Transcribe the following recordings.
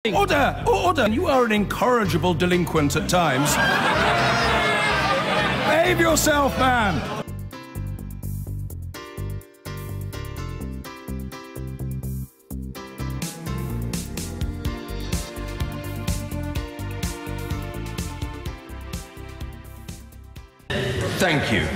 Order! Order! You are an incorrigible delinquent at times. Behave yourself, man! Thank you.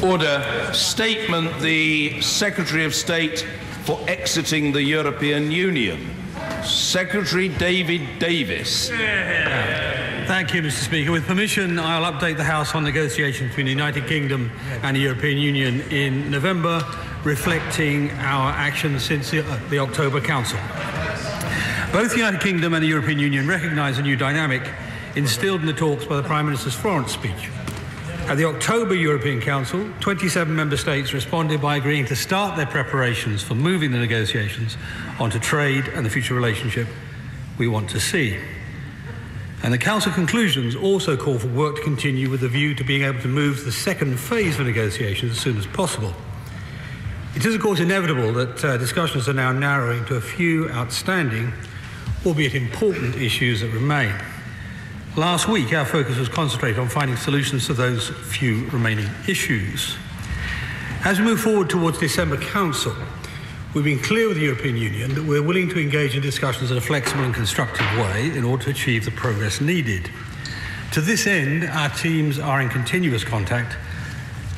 Order. Statement, the Secretary of State for exiting the European Union. Secretary David Davis. Thank you, Mr. Speaker. With permission, I'll update the House on negotiations between the United Kingdom and the European Union in November, reflecting our actions since the October Council. Both the United Kingdom and the European Union recognise a new dynamic instilled in the talks by the Prime Minister's Florence speech. At the October European Council, 27 member states responded by agreeing to start their preparations for moving the negotiations onto trade and the future relationship we want to see. And the Council conclusions also call for work to continue with a view to being able to move to the second phase of negotiations as soon as possible. It is, of course, inevitable that discussions are now narrowing to a few outstanding, albeit important, issues that remain. Last week, our focus was concentrated on finding solutions to those few remaining issues. As we move forward towards December Council, we've been clear with the European Union that we're willing to engage in discussions in a flexible and constructive way in order to achieve the progress needed. To this end, our teams are in continuous contact,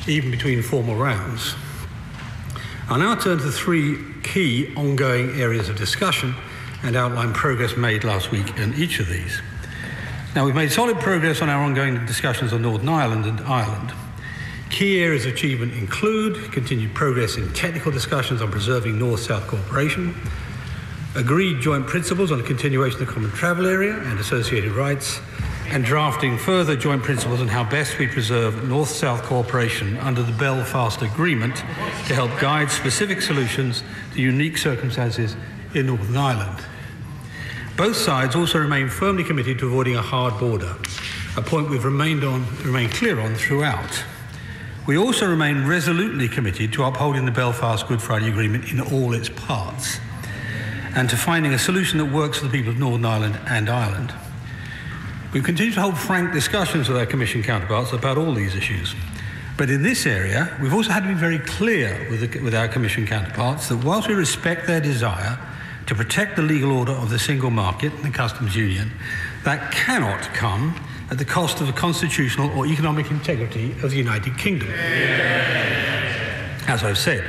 even between formal rounds. I'll now turn to the three key ongoing areas of discussion and outline progress made last week in each of these. Now, we've made solid progress on our ongoing discussions on Northern Ireland and Ireland. Key areas of achievement include continued progress in technical discussions on preserving North-South cooperation, agreed joint principles on the continuation of the common travel area and associated rights, and drafting further joint principles on how best we preserve North-South cooperation under the Belfast Agreement to help guide specific solutions to unique circumstances in Northern Ireland. Both sides also remain firmly committed to avoiding a hard border, a point we've remained clear on throughout. We also remain resolutely committed to upholding the Belfast Good Friday Agreement in all its parts, and to finding a solution that works for the people of Northern Ireland and Ireland. We continue to hold frank discussions with our Commission counterparts about all these issues. But in this area, we've also had to be very clear with our Commission counterparts that whilst we respect their desire to protect the legal order of the single market and the customs union, that cannot come at the cost of the constitutional or economic integrity of the United Kingdom. As I've said,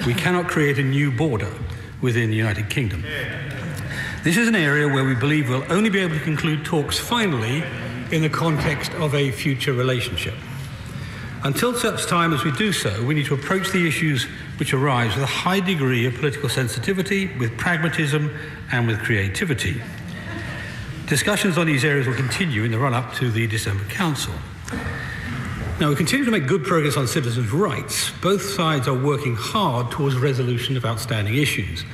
we cannot create a new border within the United Kingdom. This is an area where we believe we'll only be able to conclude talks finally in the context of a future relationship. Until such time as we do so, we need to approach the issues which arise with a high degree of political sensitivity, with pragmatism and with creativity. Discussions on these areas will continue in the run-up to the December Council. Now, we continue to make good progress on citizens' rights. Both sides are working hard towards resolution of outstanding issues.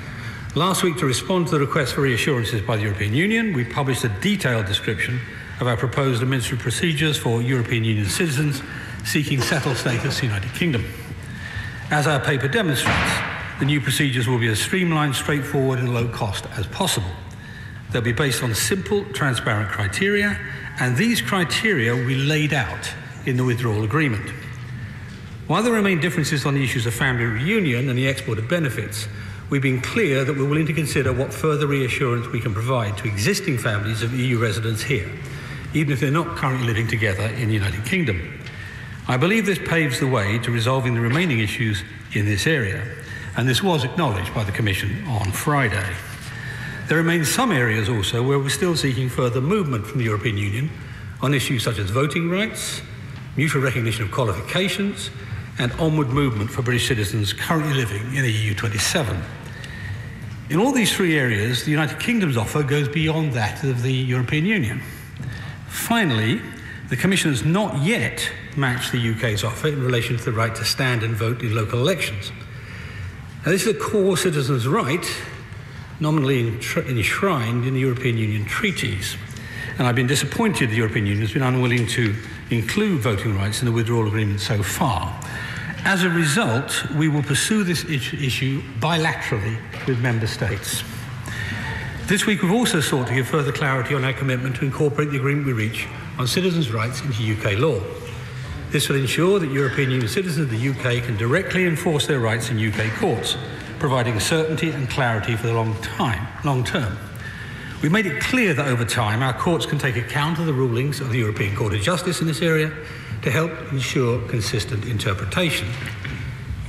Last week, to respond to the request for reassurances by the European Union, we published a detailed description of our proposed administrative procedures for European Union citizens seeking settled status in the United Kingdom. As our paper demonstrates, the new procedures will be as streamlined, straightforward and low cost as possible. They'll be based on simple, transparent criteria, and these criteria will be laid out in the withdrawal agreement. While there remain differences on the issues of family reunion and the export of benefits, we've been clear that we're willing to consider what further reassurance we can provide to existing families of EU residents here, even if they're not currently living together in the United Kingdom. I believe this paves the way to resolving the remaining issues in this area, and this was acknowledged by the Commission on Friday. There remain some areas also where we're still seeking further movement from the European Union on issues such as voting rights, mutual recognition of qualifications, and onward movement for British citizens currently living in the EU 27. In all these three areas, the United Kingdom's offer goes beyond that of the European Union. Finally, the Commission has not yet matched the UK's offer in relation to the right to stand and vote in local elections. Now, this is a core citizens' right, nominally enshrined in the European Union treaties. And I've been disappointed the European Union has been unwilling to include voting rights in the withdrawal agreement so far. As a result, we will pursue this issue bilaterally with member states. This week we've also sought to give further clarity on our commitment to incorporate the agreement we reach on citizens' rights into UK law. This will ensure that European Union citizens of the UK can directly enforce their rights in UK courts, providing certainty and clarity for the long term. We've made it clear that over time our courts can take account of the rulings of the European Court of Justice in this area to help ensure consistent interpretation.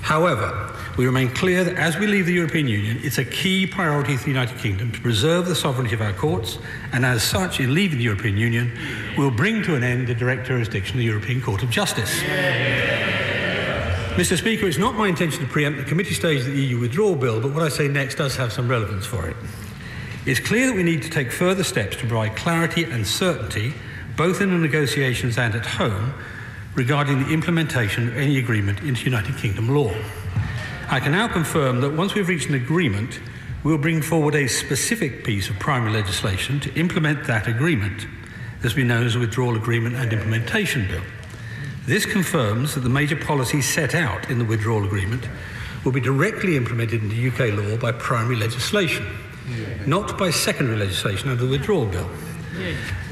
However, we remain clear that as we leave the European Union, it's a key priority for the United Kingdom to preserve the sovereignty of our courts, and as such, in leaving the European Union, we'll bring to an end the direct jurisdiction of the European Court of Justice. Mr. Speaker, it's not my intention to preempt the committee stage of the EU withdrawal bill, but what I say next does have some relevance for it. It's clear that we need to take further steps to provide clarity and certainty, both in the negotiations and at home, regarding the implementation of any agreement into United Kingdom law. I can now confirm that once we've reached an agreement, we'll bring forward a specific piece of primary legislation to implement that agreement. This will be known as a Withdrawal Agreement and Implementation Bill. This confirms that the major policies set out in the Withdrawal Agreement will be directly implemented into UK law by primary legislation, not by secondary legislation under the Withdrawal Bill.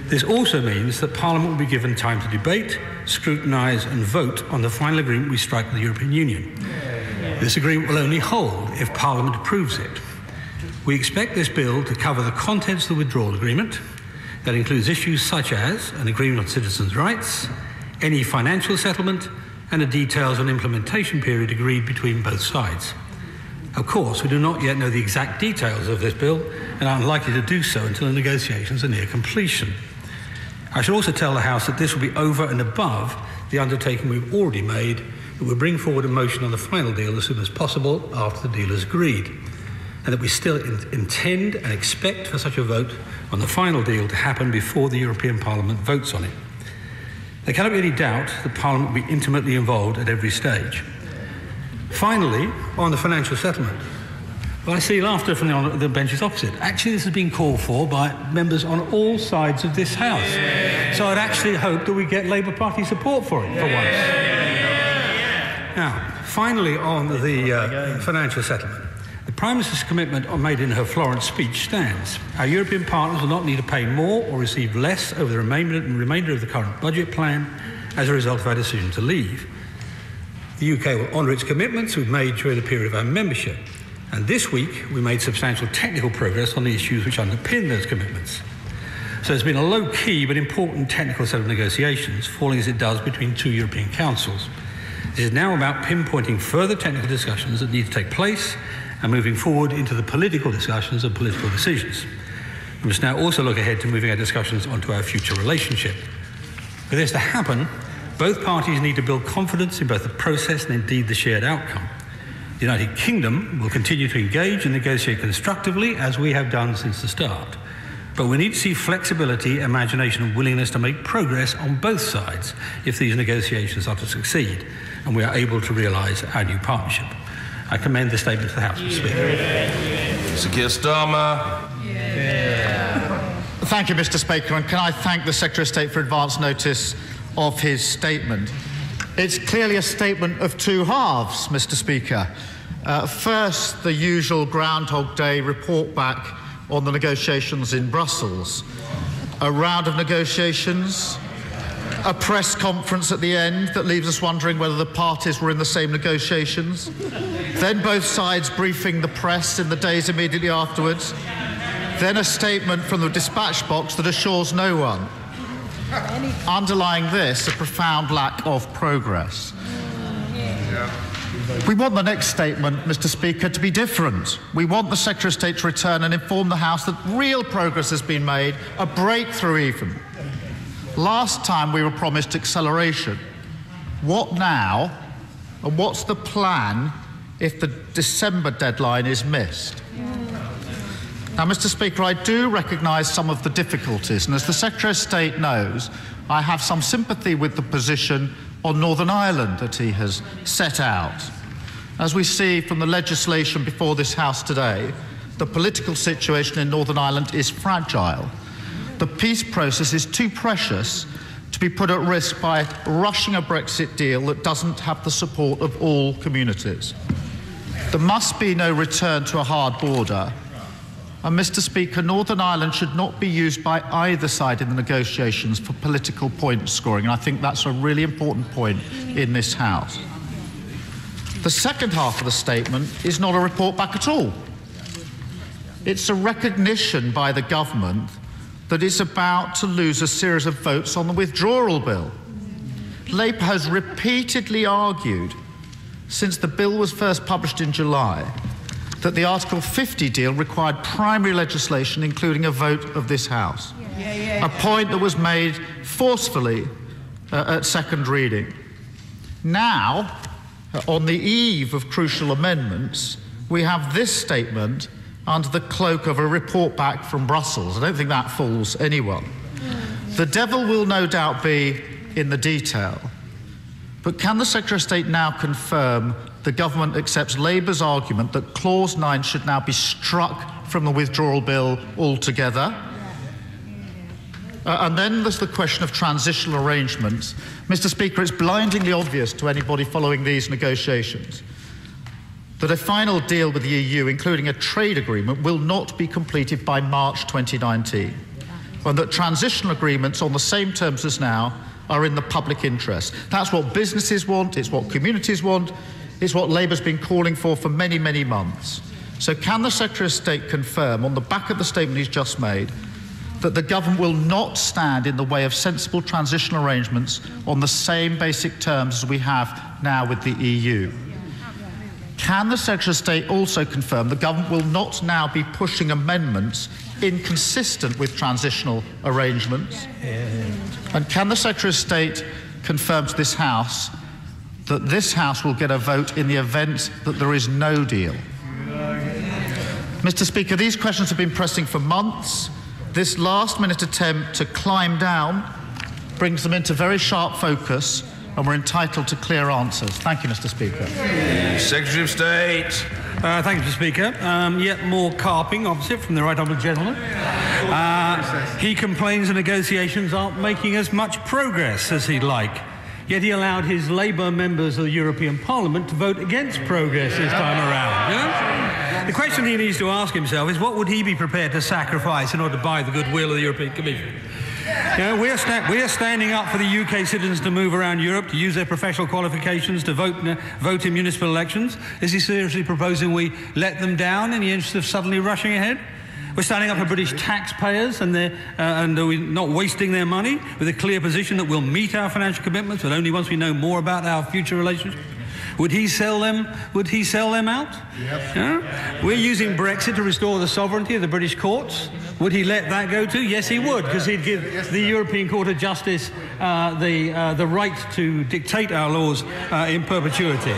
This also means that Parliament will be given time to debate, scrutinise and vote on the final agreement we strike with the European Union. This agreement will only hold if Parliament approves it. We expect this bill to cover the contents of the withdrawal agreement. That includes issues such as an agreement on citizens' rights, any financial settlement, and the details on implementation period agreed between both sides. Of course, we do not yet know the exact details of this bill and are unlikely to do so until the negotiations are near completion. I should also tell the House that this will be over and above the undertaking we've already made that we'll bring forward a motion on the final deal as soon as possible after the deal is agreed, and that we still intend and expect for such a vote on the final deal to happen before the European Parliament votes on it. There cannot be any doubt that Parliament will be intimately involved at every stage. Finally, on the financial settlement, well, I see laughter from the benches opposite. Actually, this has been called for by members on all sides of this House. So I'd actually hope that we get Labour Party support for it for once. Now, finally, on the financial settlement, the Prime Minister's commitment made in her Florence speech stands. Our European partners will not need to pay more or receive less over the remainder of the current budget plan as a result of our decision to leave. The UK will honour its commitments we've made during the period of our membership, and this week we made substantial technical progress on the issues which underpin those commitments. So there's been a low-key but important technical set of negotiations, falling as it does between two European councils. This is now about pinpointing further technical discussions that need to take place and moving forward into the political discussions and political decisions. We must now also look ahead to moving our discussions onto our future relationship. For this to happen, both parties need to build confidence in both the process and indeed the shared outcome. The United Kingdom will continue to engage and negotiate constructively as we have done since the start. But we need to see flexibility, imagination and willingness to make progress on both sides if these negotiations are to succeed and we are able to realise our new partnership. I commend this statement to the House, Mr. Speaker. Sir Keir Starmer. Thank you, Mr. Speaker, and can I thank the Secretary of State for advance notice of his statement. It's clearly a statement of two halves, Mr. Speaker. First, the usual Groundhog Day report back on the negotiations in Brussels. A round of negotiations, a press conference at the end that leaves us wondering whether the parties were in the same negotiations, then both sides briefing the press in the days immediately afterwards, then a statement from the dispatch box that assures no one. Underlying this, a profound lack of progress. We want the next statement, Mr. Speaker, to be different. We want the Secretary of State to return and inform the House that real progress has been made, a breakthrough even. Last time we were promised acceleration. What now? And what's the plan if the December deadline is missed? Now, Mr. Speaker, I do recognise some of the difficulties, and as the Secretary of State knows, I have some sympathy with the position on Northern Ireland that he has set out. As we see from the legislation before this House today, the political situation in Northern Ireland is fragile. The peace process is too precious to be put at risk by rushing a Brexit deal that doesn't have the support of all communities. There must be no return to a hard border, And, Mr. Speaker, Northern Ireland should not be used by either side in the negotiations for political point scoring. And I think that's a really important point in this House. The second half of the statement is not a report back at all. It's a recognition by the government that it's about to lose a series of votes on the withdrawal bill. Labour has repeatedly argued since the bill was first published in July that the Article 50 deal required primary legislation, including a vote of this House, a point that was made forcefully at second reading. Now, on the eve of crucial amendments, we have this statement under the cloak of a report back from Brussels. I don't think that fools anyone. The devil will no doubt be in the detail. But can the Secretary of State now confirm the government accepts Labour's argument that Clause 9 should now be struck from the withdrawal bill altogether? And then there's the question of transitional arrangements. Mr. Speaker, it's blindingly obvious to anybody following these negotiations that a final deal with the EU, including a trade agreement, will not be completed by March 2019, and that transitional agreements on the same terms as now are in the public interest. That's what businesses want, it's what communities want, it's what Labour's been calling for many, many months. So can the Secretary of State confirm, on the back of the statement he's just made, that the government will not stand in the way of sensible transitional arrangements on the same basic terms as we have now with the EU? Can the Secretary of State also confirm the government will not now be pushing amendments inconsistent with transitional arrangements? And can the Secretary of State confirm to this House that this House will get a vote in the event that there is no deal? Mr. Speaker, these questions have been pressing for months. This last-minute attempt to climb down brings them into very sharp focus, and we're entitled to clear answers. Thank you, Mr. Speaker. Secretary of State. Thank you, Mr. Speaker. Yet more carping opposite from the right honourable gentleman. He complains the negotiations aren't making as much progress as he'd like. Yet he allowed his Labour members of the European Parliament to vote against progress this time around. Yeah? The question he needs to ask himself is what would he be prepared to sacrifice in order to buy the goodwill of the European Commission? You know, we're standing up for the UK citizens to move around Europe, to use their professional qualifications to vote in municipal elections. Is he seriously proposing we let them down in the interest of suddenly rushing ahead? We're standing up for British taxpayers and we're not wasting their money, with a clear position that we'll meet our financial commitments, but only once we know more about our future relationship. Would he sell them? Would he sell them out? Yep. Yeah? We're using Brexit to restore the sovereignty of the British courts. Would he let that go too? Yes, he would, because he'd give the European Court of Justice the right to dictate our laws in perpetuity.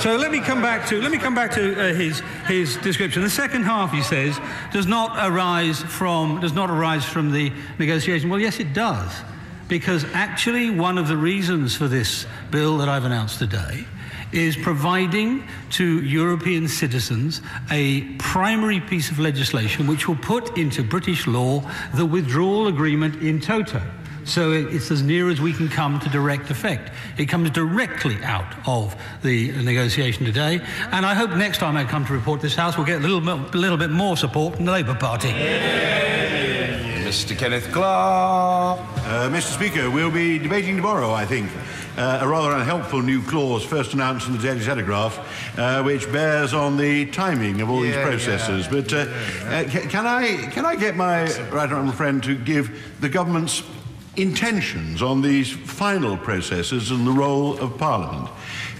So let me come back to his description. The second half, he says, does not arise from the negotiation. Well, yes, it does, because actually one of the reasons for this bill that I've announced today is providing to European citizens a primary piece of legislation which will put into British law the withdrawal agreement in toto. So it's as near as we can come to direct effect. It comes directly out of the negotiation today, and I hope next time I come to report this House we'll get a little bit more support from the Labour Party. Mr. Kenneth Clark. Mr. Speaker, we'll be debating tomorrow, I think, a rather unhelpful new clause first announced in the Daily Telegraph, which bears on the timing of all these processes. But can I get my right honourable friend to give the government's intentions on these final processes and the role of Parliament?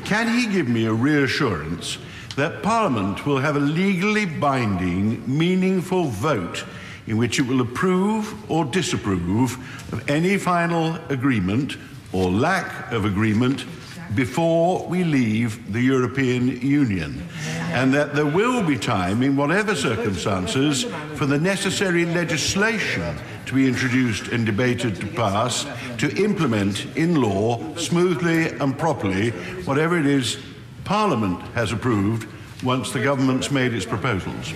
Can he give me a reassurance that Parliament will have a legally binding, meaningful vote in which it will approve or disapprove of any final agreement or lack of agreement before we leave the European Union, and that there will be time, in whatever circumstances, for the necessary legislation to be introduced and debated to pass to implement in law smoothly and properly whatever it is Parliament has approved once the government's made its proposals.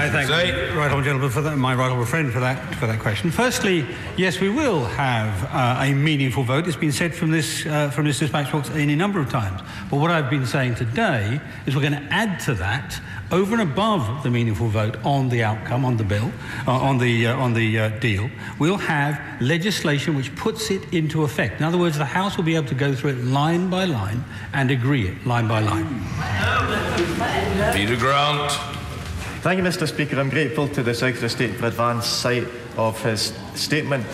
I thank the right honourable gentleman for that, my right honourable friend for that question. Firstly, yes, we will have a meaningful vote. It's been said from this dispatch box any number of times. But what I've been saying today is we're going to add to that, over and above the meaningful vote on the outcome, on the bill, on the deal, we'll have legislation which puts it into effect. In other words, the House will be able to go through it line by line and agree it line by line. Peter Grant. Thank you, Mr. Speaker. I'm grateful to the Secretary of State for advance sight of his statement.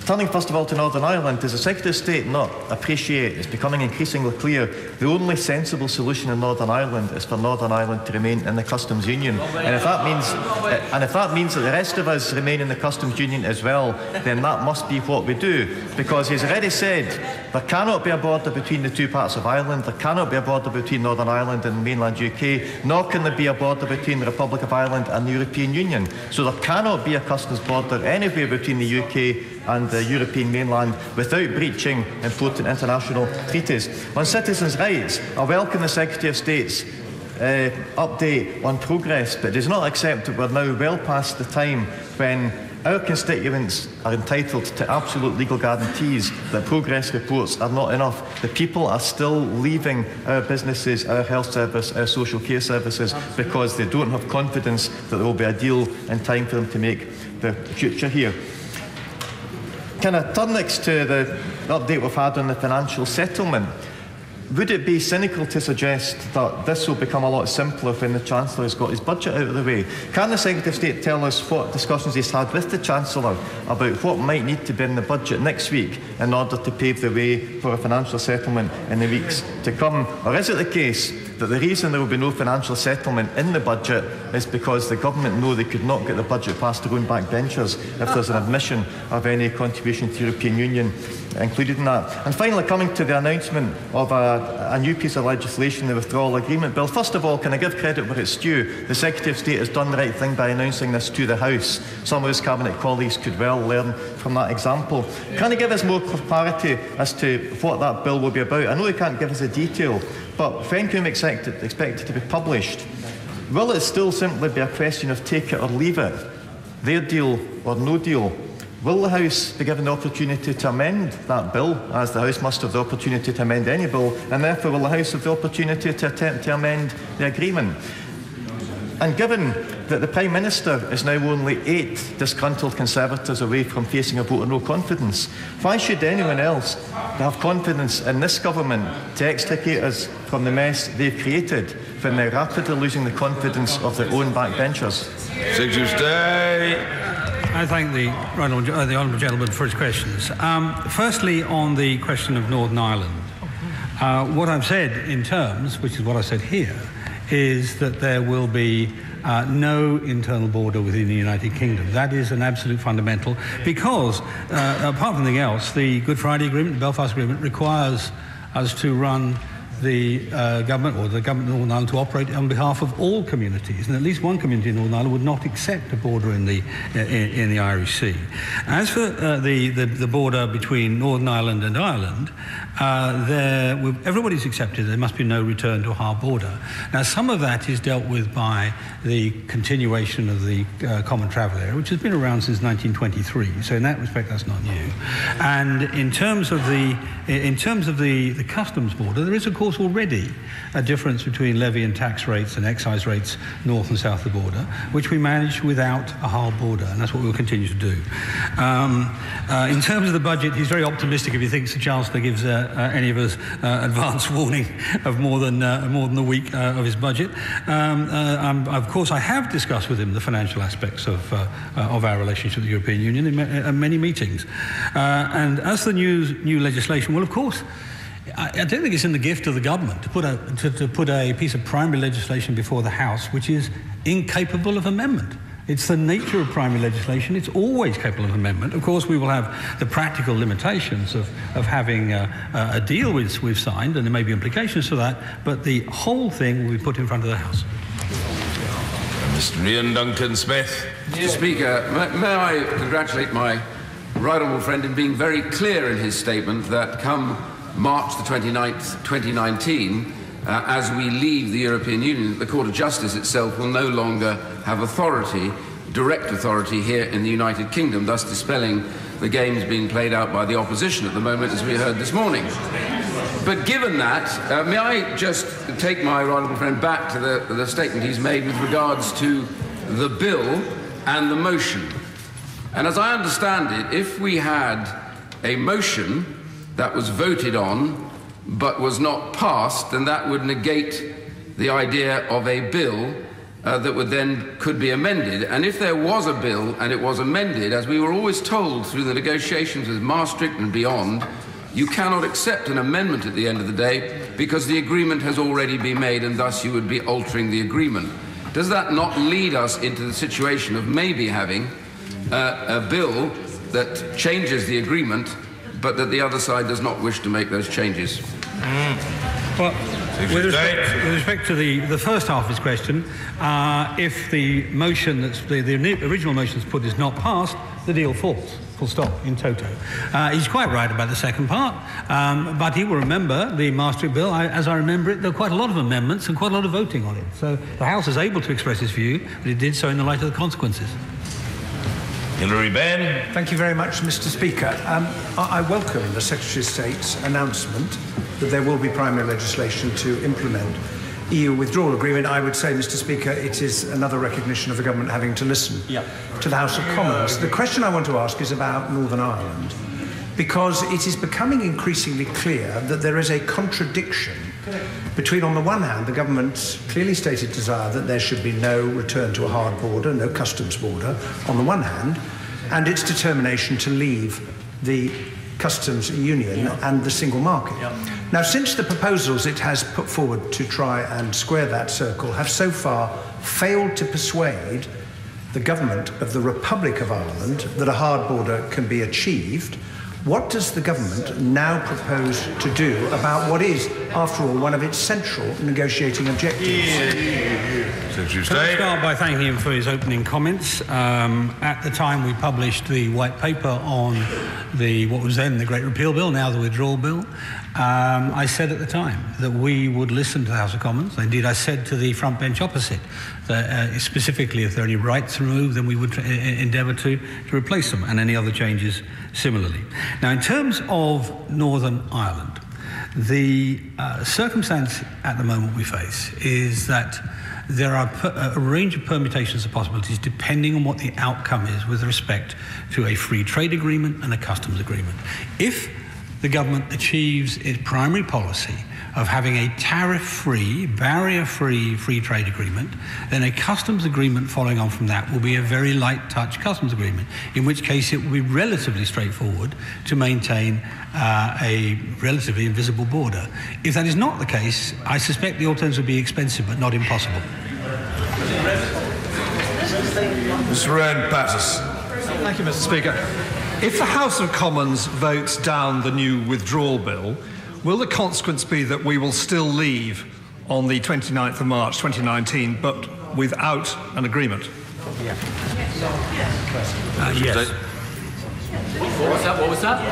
Turning first of all to Northern Ireland, does the Secretary of State not appreciate, it's becoming increasingly clear, the only sensible solution in Northern Ireland is for Northern Ireland to remain in the customs union? And if that means that the rest of us remain in the customs union as well, then that must be what we do. Because he's already said there cannot be a border between the two parts of Ireland, there cannot be a border between Northern Ireland and mainland UK, nor can there be a border between the Republic of Ireland and the European Union. So there cannot be a customs border anywhere between the UK and the European mainland without breaching important international treaties. On citizens' rights, I welcome the Secretary of State's update on progress, but it does not accept that we're now well past the time when our constituents are entitled to absolute legal guarantees that progress reports are not enough. The people are still leaving our businesses, our health service, our social care services because they don't have confidence that there will be a deal in time for them to make their future here. Can I turn next to the update we've had on the financial settlement? Would it be cynical to suggest that this will become a lot simpler when the Chancellor has got his budget out of the way? Can the Secretary of State tell us what discussions he's had with the Chancellor about what might need to be in the budget next week in order to pave the way for a financial settlement in the weeks to come? Or is it the case that the reason there will be no financial settlement in the budget is because the government know they could not get the budget past their own backbenchers if there's an admission of any contribution to the European Union included in that? And finally, coming to the announcement of a new piece of legislation, the Withdrawal Agreement Bill. First of all, can I give credit where it's due? The Secretary of State has done the right thing by announcing this to the House. Some of his Cabinet colleagues could well learn from that example. Can he give us more clarity as to what that bill will be about? I know he can't give us a detail, but when can we expect it to be published? Will it still simply be a question of take it or leave it? Their deal or no deal? Will the House be given the opportunity to amend that bill, as the House must have the opportunity to amend any bill, and therefore will the House have the opportunity to attempt to amend the agreement? And given that the Prime Minister is now only 8 disgruntled Conservatives away from facing a vote of no confidence, why should anyone else have confidence in this government to extricate us from the mess they've created when they're rapidly losing the confidence of their own backbenchers? Secretary of State. I thank the honourable gentleman for his questions. Firstly, on the question of Northern Ireland, what I've said in terms, which is what I said here, is that there will be no internal border within the United Kingdom. That is an absolute fundamental, because apart from anything else, the Good Friday Agreement, the Belfast Agreement, requires us to run the government, or the government of Northern Ireland, to operate on behalf of all communities, and at least one community in Northern Ireland would not accept a border in the Irish Sea. As for the border between Northern Ireland and Ireland, everybody's accepted there must be no return to a hard border. Now, some of that is dealt with by the continuation of the common travel area, which has been around since 1923. So in that respect, that's not new. And in terms of the customs border, there is, of course, already a difference between levy and tax rates and excise rates north and south of the border, which we manage without a hard border, and that's what we'll continue to do. In terms of the budget, he's very optimistic if he thinks the Chancellor gives any of us advance warning of more than a week of his budget. Of course, I have discussed with him the financial aspects of our relationship with the European Union in many meetings. And as the new legislation, well, of course, I don't think it's in the gift of the government to put a piece of primary legislation before the House which is incapable of amendment. It's the nature of primary legislation. It's always capable of amendment. Of course, we will have the practical limitations of having a deal we've signed, and there may be implications for that, but the whole thing will be put in front of the House. Mr. Ian Duncan Smith. Mr. Speaker, may I congratulate my right honourable friend in being very clear in his statement that come March the 29th, 2019, as we leave the European Union, the Court of Justice itself will no longer have authority, direct authority here in the United Kingdom, thus dispelling the games being played out by the opposition at the moment, as we heard this morning. But given that, may I just take my right honourable friend back to the statement he's made with regards to the bill and the motion. And as I understand it, if we had a motion that was voted on but was not passed, then that would negate the idea of a bill that would then could be amended. And if there was a bill and it was amended, as we were always told through the negotiations with Maastricht and beyond, you cannot accept an amendment at the end of the day because the agreement has already been made, and thus you would be altering the agreement. Does that not lead us into the situation of maybe having a bill that changes the agreement, but that the other side does not wish to make those changes? Well, with respect to the first half of his question, if the motion that's the original motion that's put is not passed, the deal falls. Full stop, in toto. He's quite right about the second part, but he will remember the Maastricht Bill. As I remember it, there were quite a lot of amendments and quite a lot of voting on it. So the House is able to express its view, but it did so in the light of the consequences. Hilary Benn. Thank you very much, Mr. Speaker. I welcome the Secretary of State's announcement that there will be primary legislation to implement EU withdrawal agreement. I would say, Mr. Speaker, it is another recognition of the government having to listen to the House of Commons. The question I want to ask is about Northern Ireland, because it is becoming increasingly clear that there is a contradiction between, on the one hand, the government's clearly stated desire that there should be no return to a hard border, no customs border, on the one hand, and its determination to leave the customs union and the single market. Now, since the proposals it has put forward to try and square that circle have so far failed to persuade the government of the Republic of Ireland that a hard border can be achieved, what does the government now propose to do about what is, after all, one of its central negotiating objectives? Can I start by thanking him for his opening comments. At the time we published the white paper on what was then the Great Repeal Bill, now the Withdrawal Bill, I said at the time that we would listen to the House of Commons. Indeed, I said to the front bench opposite that specifically if there are any rights removed, then we would endeavour to replace them, and any other changes similarly. Now, in terms of Northern Ireland, the circumstance at the moment we face is that there are a range of permutations of possibilities depending on what the outcome is with respect to a free trade agreement and a customs agreement. If the government achieves its primary policy of having a tariff-free, barrier-free free trade agreement, then a customs agreement following on from that will be a very light-touch customs agreement, in which case it will be relatively straightforward to maintain a relatively invisible border. If that is not the case, I suspect the alternatives will be expensive but not impossible. Mr. Rowan Patterson. Thank you, Mr. Speaker. If the House of Commons votes down the new withdrawal bill, will the consequence be that we will still leave on the 29th of March 2019, but without an agreement? Yes. What was that?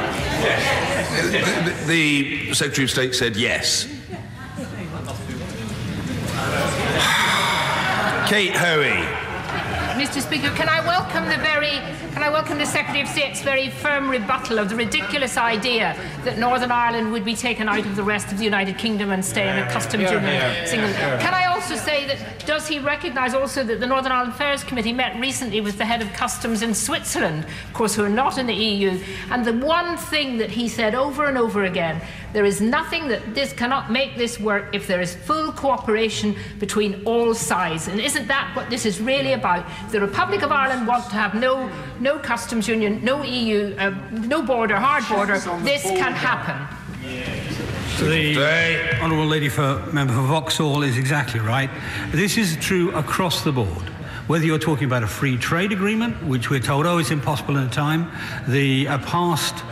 Yes. The Secretary of State said yes. Kate Hoey. Mr. Speaker, can I welcome the Secretary of State's very firm rebuttal of the ridiculous idea that Northern Ireland would be taken out of the rest of the United Kingdom and stay in a customs union single. Can I also say that, does he recognise also that the Northern Ireland Affairs Committee met recently with the head of customs in Switzerland, of course, who are not in the EU, and the one thing that he said over and over again, there is nothing that this cannot make this work if there is full cooperation between all sides. And isn't that what this is really about? The Republic of Ireland wants to have no customs union, no EU, no border, hard border. This can happen. The Honourable Lady Member for Vauxhall is exactly right. This is true across the board. Whether you're talking about a free trade agreement, which we're told, it's impossible in a time, the past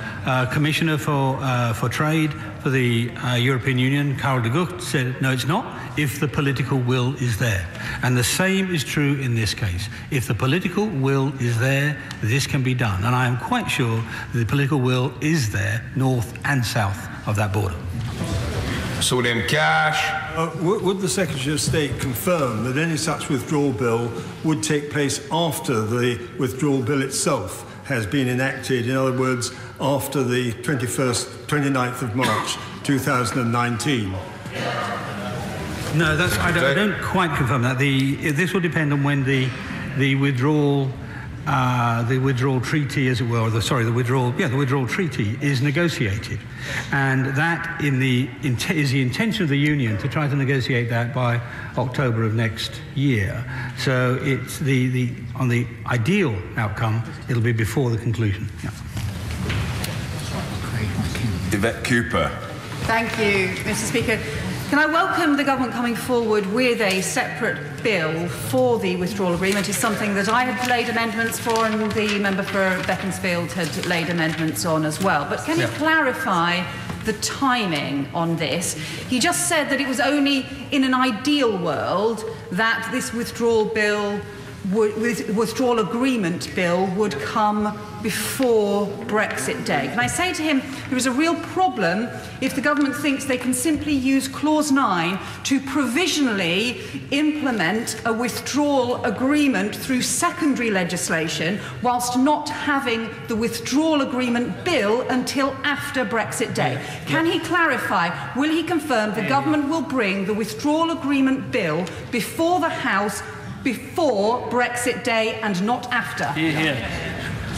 Commissioner for Trade for the European Union, Karel de Gucht, said, no, it's not, if the political will is there. And the same is true in this case. If the political will is there, this can be done. And I am quite sure that the political will is there, north and south of that border. Saw them cash. Would the Secretary of State confirm that any such withdrawal bill would take place after the withdrawal bill itself has been enacted? In other words, after the 29th of March 2019? No, I don't quite confirm that. This will depend on when the withdrawal treaty, as it were, the withdrawal treaty is negotiated, and that is the intention of the Union to try to negotiate that by October of next year. So it's on the ideal outcome, it'll be before the conclusion. Yeah. Yvette Cooper. Thank you, Mr. Speaker. Can I welcome the government coming forward with a separate bill for the withdrawal agreement? It's something that I had laid amendments for, and the member for Beaconsfield had laid amendments on as well. But can you clarify the timing on this? He just said that it was only in an ideal world that this withdrawal agreement bill would come before Brexit Day. Can I say to him, there is a real problem if the government thinks they can simply use Clause 9 to provisionally implement a withdrawal agreement through secondary legislation whilst not having the withdrawal agreement bill until after Brexit Day. Can he clarify, will he confirm the government will bring the withdrawal agreement bill before the House before Brexit Day and not after?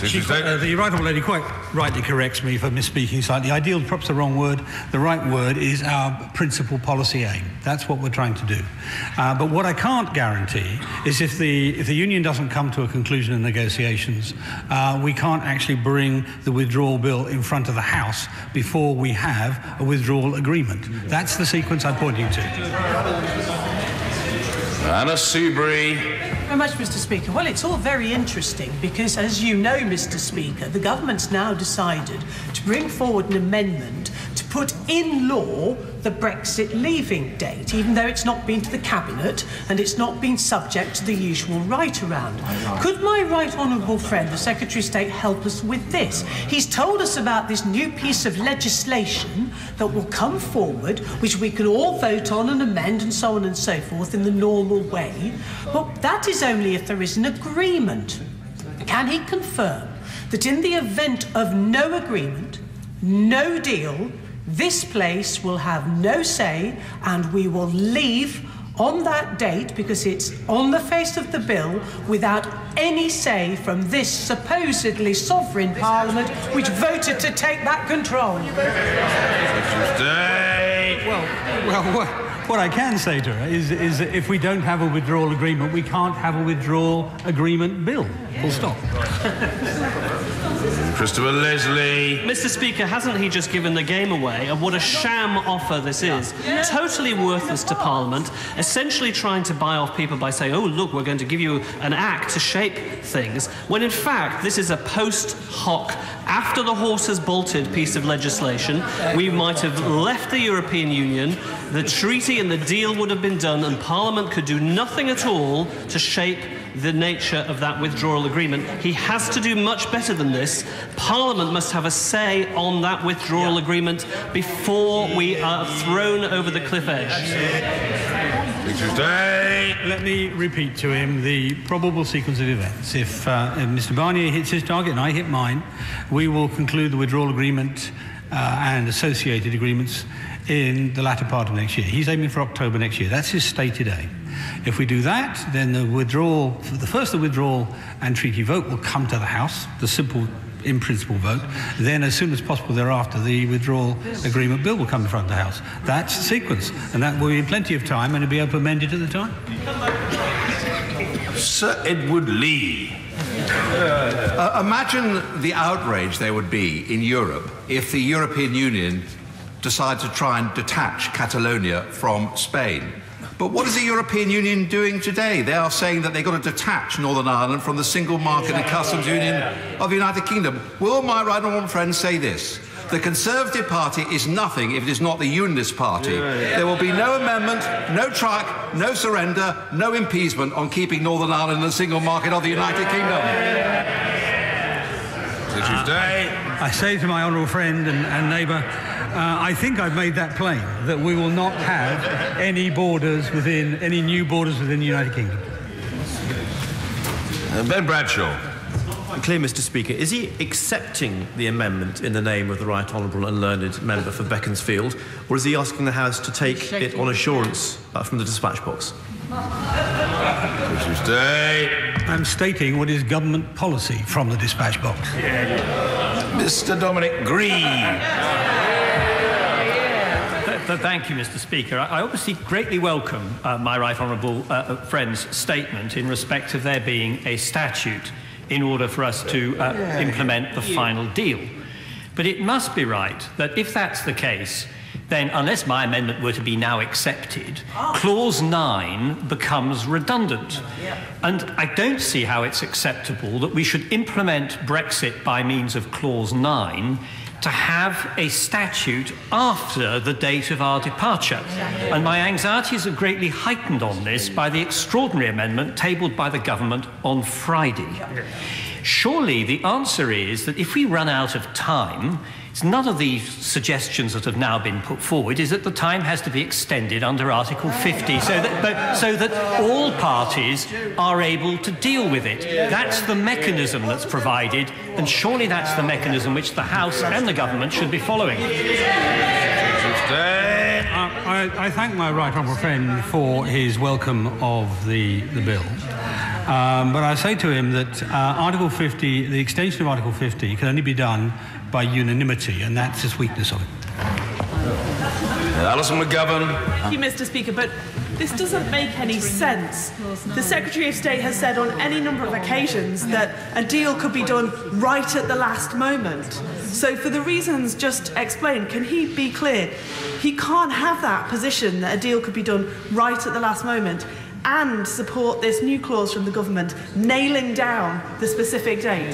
The right honourable lady quite rightly corrects me for misspeaking slightly. Ideal, perhaps the wrong word. The right word is our principal policy aim. That's what we're trying to do. But what I can't guarantee is if the Union doesn't come to a conclusion in negotiations, we can't actually bring the withdrawal bill in front of the House before we have a withdrawal agreement. That's the sequence I'm pointing to. Anna Soubry. Very much, Mr. Speaker. Well, it's all very interesting because, as you know, Mr. Speaker, the government's now decided to bring forward an amendment to put in law the Brexit leaving date, even though it's not been to the Cabinet and it's not been subject to the usual write-around. Could my right honourable friend, the Secretary of State, help us with this? He's told us about this new piece of legislation that will come forward, which we can all vote on and amend and so on and so forth in the normal way, but that is only if there is an agreement. Can he confirm that in the event of no agreement, no deal, this place will have no say and we will leave on that date, because it's on the face of the bill, without any say from this supposedly sovereign Parliament which voted to take back control? What I can say to her is that if we don't have a withdrawal agreement, we can't have a withdrawal agreement bill. Full stop. Christopher Leslie. Mr. Speaker, hasn't he just given the game away? And what a sham offer this is. Totally worthless to Parliament, essentially trying to buy off people by saying, oh, look, we're going to give you an act to shape things, when in fact this is a post hoc, after the horse has bolted piece of legislation. We might have left the European Union, the treaty and the deal would have been done, and Parliament could do nothing at all to shape the nature of that withdrawal agreement. He has to do much better than this. Parliament must have a say on that withdrawal agreement before we are thrown over the cliff edge. Let me repeat to him the probable sequence of events. If Mr. Barnier hits his target and I hit mine, we will conclude the withdrawal agreement and associated agreements in the latter part of next year. He's aiming for October next year. That's his stated aim. If we do that, then the withdrawal and treaty vote will come to the House, the simple in principle vote. Then as soon as possible thereafter, the withdrawal agreement bill will come in front of the House. That's the sequence, and that will be plenty of time, and it'll be able to amend it at the time. Sir Edward Lee. Imagine the outrage there would be in Europe if the European Union decided to try and detach Catalonia from Spain. But what is the European Union doing today? They are saying that they've got to detach Northern Ireland from the single market and customs union of the United Kingdom. Will my right honourable friend say this? The Conservative Party is nothing if it is not the Unionist Party. There will be no amendment, no track, no surrender, no appeasement on keeping Northern Ireland in the single market of the United Kingdom. I say to my honourable friend and neighbour, I think I've made that plain, that we will not have any new borders within the United Kingdom. Ben Bradshaw. Clear, Mr. Speaker. Is he accepting the amendment in the name of the Right Honourable and Learned Member for Beaconsfield, or is he asking the House to take it on assurance from the dispatch box? I'm stating what is government policy from the dispatch box. Mr. Dominic Green. Thank you, Mr. Speaker. I obviously greatly welcome my Right Honourable friend's statement in respect of there being a statute in order for us to implement the final deal. But it must be right that if that's the case, then unless my amendment were to be now accepted, Clause 9 becomes redundant. And I don't see how it's acceptable that we should implement Brexit by means of Clause 9 to have a statute after the date of our departure. And my anxieties are greatly heightened on this by the extraordinary amendment tabled by the government on Friday. Surely the answer is that if we run out of time, none of the suggestions that have now been put forward is that the time has to be extended under Article 50 so that all parties are able to deal with it. That's the mechanism that's provided, and surely that's the mechanism which the House and the government should be following. I thank my right honourable friend for his welcome of the bill. But I say to him that Article 50, the extension of Article 50 can only be done by unanimity, and that's his weakness of it. Alison McGovern. Thank you, Mr. Speaker, but this doesn't make any sense. The Secretary of State has said on any number of occasions that a deal could be done right at the last moment. So for the reasons just explained, can he be clear? He can't have that position that a deal could be done right at the last moment and support this new clause from the government nailing down the specific date.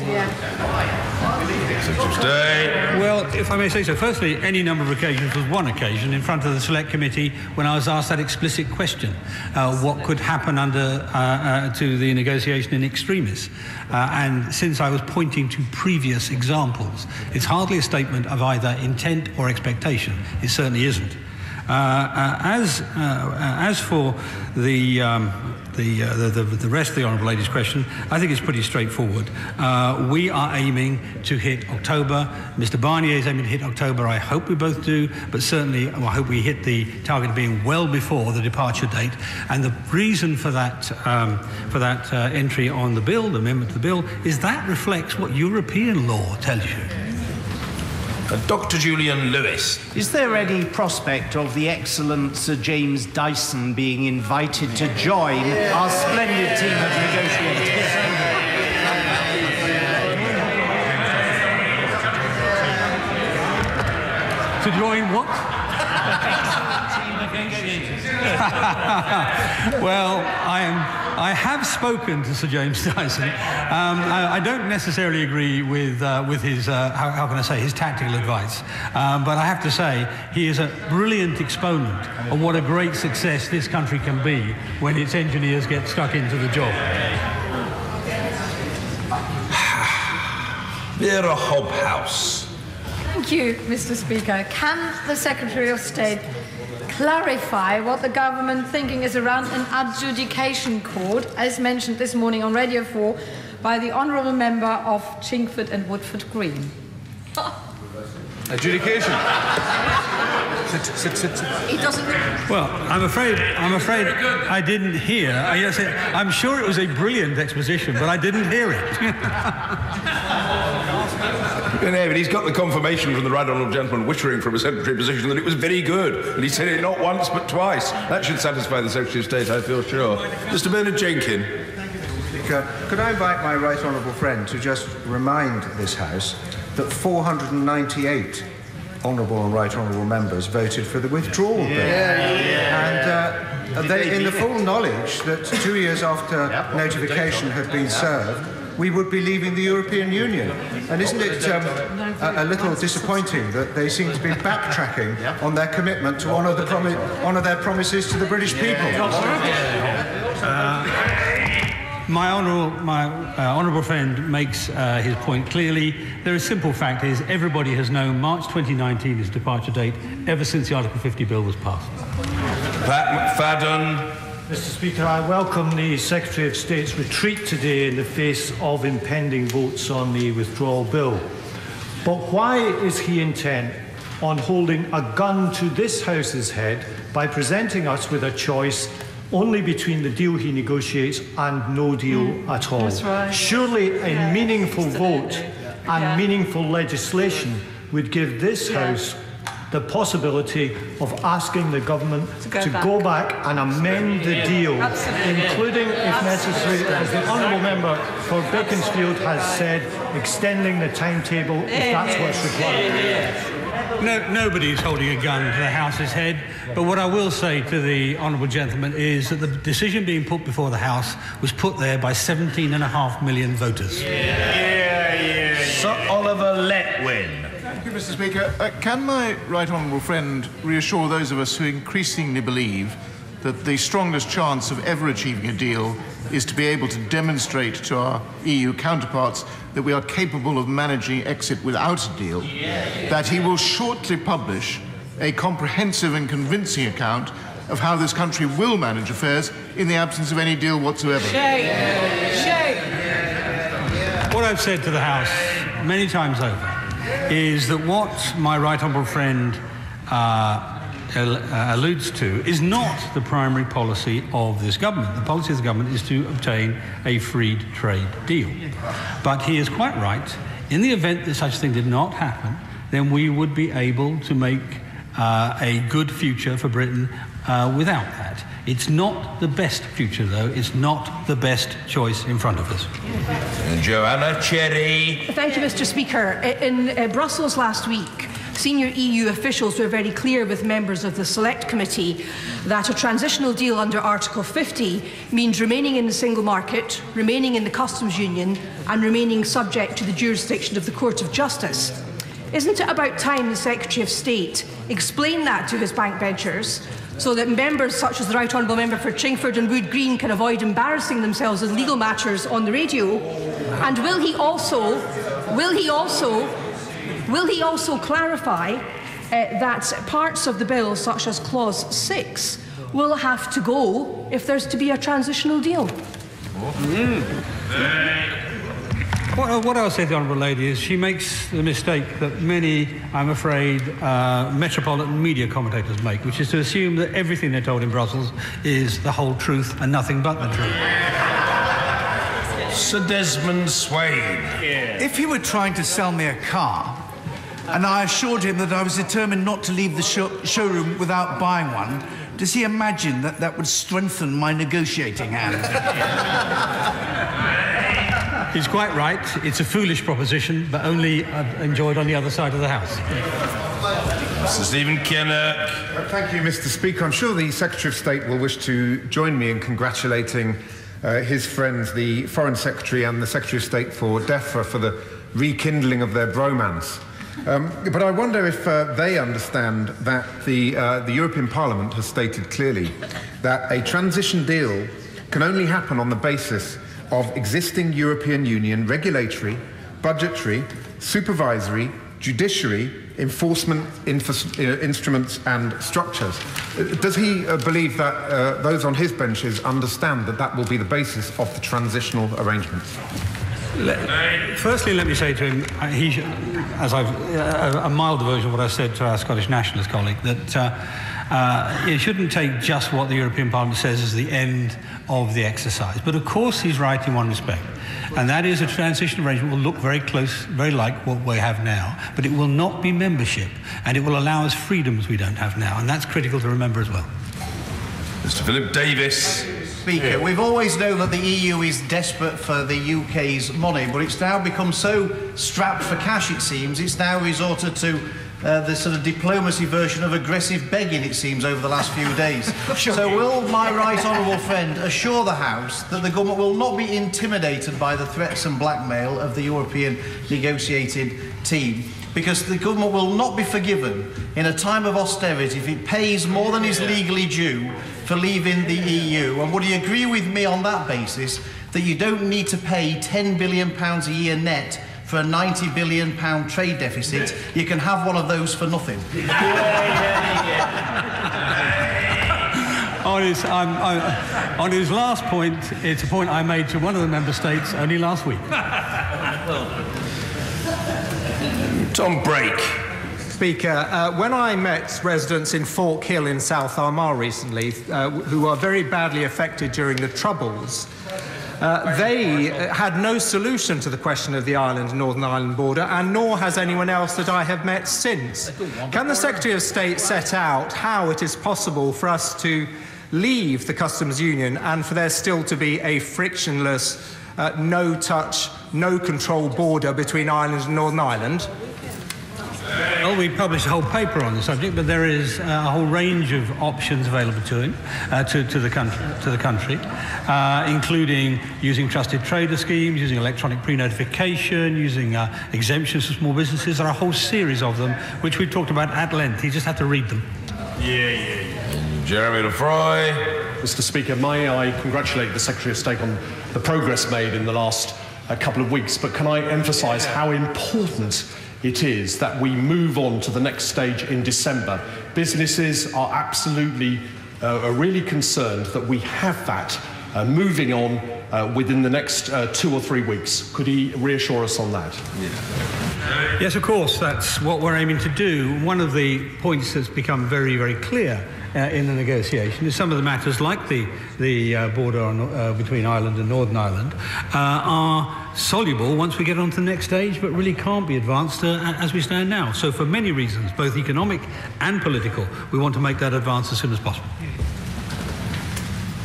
Well, if I may say so, firstly, any number of occasions was one occasion in front of the Select Committee when I was asked that explicit question, what could happen to the negotiation in extremis. And since I was pointing to previous examples, it's hardly a statement of either intent or expectation. It certainly isn't. As for the rest of the honourable lady's question, I think it's pretty straightforward. We are aiming to hit October. Mr. Barnier is aiming to hit October. I hope we both do, but certainly I hope we hit the target of being well before the departure date. And the reason for that entry on the bill, the amendment to the bill, is that reflects what European law tells you. Dr. Julian Lewis. Is there any prospect of the excellent Sir James Dyson being invited to join our splendid team of negotiators? To join what? Well, I have spoken to Sir James Dyson. I don't necessarily agree with his, how can I say, his tactical advice. But I have to say, he is a brilliant exponent of what a great success this country can be when its engineers get stuck into the job. Vera Hobhouse. Thank you, Mr. Speaker. Can the Secretary of State clarify what the government thinking is around an adjudication court, as mentioned this morning on Radio 4 by the honourable member of Chingford and Woodford Green? Adjudication. He doesn't. Well, I'm afraid I didn't hear. I'm sure it was a brilliant exposition, but I didn't hear it. But he's got the confirmation from the right honourable gentleman wittering from a secretary position that it was very good, and he said it not once but twice. That should satisfy the Secretary of State, I feel sure. Mr. Bernard Jenkin. Speaker, could I invite my right honourable friend to just remind this House that 498 honourable and right honourable members voted for the withdrawal bill. And they, in the full knowledge that 2 years after notification had been served, we would be leaving the European Union. And isn't it a little disappointing that they seem to be backtracking on their commitment to honour their promises to the British people? My honourable friend makes his point clearly. The simple fact is everybody has known March 2019 is departure date ever since the Article 50 bill was passed. Pat McFadden. Mr. Speaker, I welcome the Secretary of State's retreat today in the face of impending votes on the withdrawal bill. But why is he intent on holding a gun to this House's head by presenting us with a choice only between the deal he negotiates and no deal at all? That's right. Surely a meaningful vote and meaningful legislation would give this House the possibility of asking the government to go back and amend the deal, including, if necessary, as the honourable member for Beaconsfield has said, extending the timetable if that's what's required. No, nobody's holding a gun to the House's head, but what I will say to the honourable gentleman is that the decision being put before the House was put there by 17.5 million voters. Sir Oliver Letwin. Thank you, Mr. Speaker. Can my right honourable friend reassure those of us who increasingly believe that the strongest chance of ever achieving a deal is to be able to demonstrate to our EU counterparts that we are capable of managing exit without a deal, that he will shortly publish a comprehensive and convincing account of how this country will manage affairs in the absence of any deal whatsoever? What I've said to the House many times over is that what my right honourable friend alludes to is not the primary policy of this government. The policy of the government is to obtain a free trade deal. But he is quite right. In the event that such a thing did not happen, then we would be able to make a good future for Britain without that. It's not the best future, though. It's not the best choice in front of us. Joanna Cherry. Thank you, Mr. Speaker. In Brussels last week, senior EU officials were very clear with members of the Select Committee that a transitional deal under Article 50 means remaining in the single market, remaining in the customs union and remaining subject to the jurisdiction of the Court of Justice. Isn't it about time the Secretary of State explained that to his backbenchers so that members such as the Right Honourable Member for Chingford and Wood Green can avoid embarrassing themselves in legal matters on the radio? And will he also clarify that parts of the bill, such as Clause 6, will have to go if there's to be a transitional deal? What I'll say to the Honourable Lady is she makes the mistake that many, I'm afraid, metropolitan media commentators make, which is to assume that everything they're told in Brussels is the whole truth and nothing but the truth. Sir Desmond Swain. If he were trying to sell me a car, and I assured him that I was determined not to leave the showroom without buying one, does he imagine that that would strengthen my negotiating hand? He's quite right. It's a foolish proposition, but only enjoyed on the other side of the House. Mr. Stephen Kinnock. Thank you, Mr. Speaker. I'm sure the Secretary of State will wish to join me in congratulating his friends, the Foreign Secretary and the Secretary of State for DEFRA, for the rekindling of their bromance. But I wonder if they understand that the European Parliament has stated clearly that a transition deal can only happen on the basis of existing European Union regulatory, budgetary, supervisory, judiciary, enforcement instruments and structures. Does he believe that those on his benches understand that that will be the basis of the transitional arrangements? Firstly, let me say to him, a milder version of what I said to our Scottish Nationalist colleague, that it shouldn't take just what the European Parliament says as the end of the exercise. But of course he's right in one respect, and that is a transition arrangement will look very close, very like what we have now, but it will not be membership, and it will allow us freedoms we don't have now, and that's critical to remember as well. Mr. Philip Davis. Speaker, we've always known that the EU is desperate for the UK's money, but it's now become so strapped for cash, it seems, it's now resorted to the sort of diplomacy version of aggressive begging, it seems, over the last few days. So will my right honourable friend assure the House that the government will not be intimidated by the threats and blackmail of the European negotiating team? Because the government will not be forgiven in a time of austerity if it pays more than is legally due for leaving the EU. And would he agree with me on that basis that you don't need to pay £10 billion a year net for a £90 billion trade deficit. You can have one of those for nothing. On his last point, it's a point I made to one of the member states only last week. Tom Brake. Speaker, when I met residents in Falk Hill in South Armagh recently, who were very badly affected during the Troubles, they had no solution to the question of the Northern Ireland border, and nor has anyone else that I have met since. Can the Secretary of State set out how it is possible for us to leave the customs union and for there still to be a frictionless, no-touch, no-control border between Ireland and Northern Ireland? Well, we published a whole paper on the subject, but there is a whole range of options available to him, to the country, including using trusted trader schemes, using electronic pre-notification, using exemptions for small businesses. There are a whole series of them, which we've talked about at length. You just have to read them. Jeremy Lefroy. Mr. Speaker, may I congratulate the Secretary of State on the progress made in the last couple of weeks, but can I emphasise how important it is that we move on to the next stage in December. Businesses are absolutely, really concerned that we have that moving on within the next 2 or 3 weeks. Could he reassure us on that? Yes, of course, that's what we're aiming to do. One of the points that's become very, very clear in the negotiation is some of the matters like the border between Ireland and Northern Ireland are soluble once we get on to the next stage, but really can't be advanced as we stand now. So for many reasons, both economic and political, we want to make that advance as soon as possible.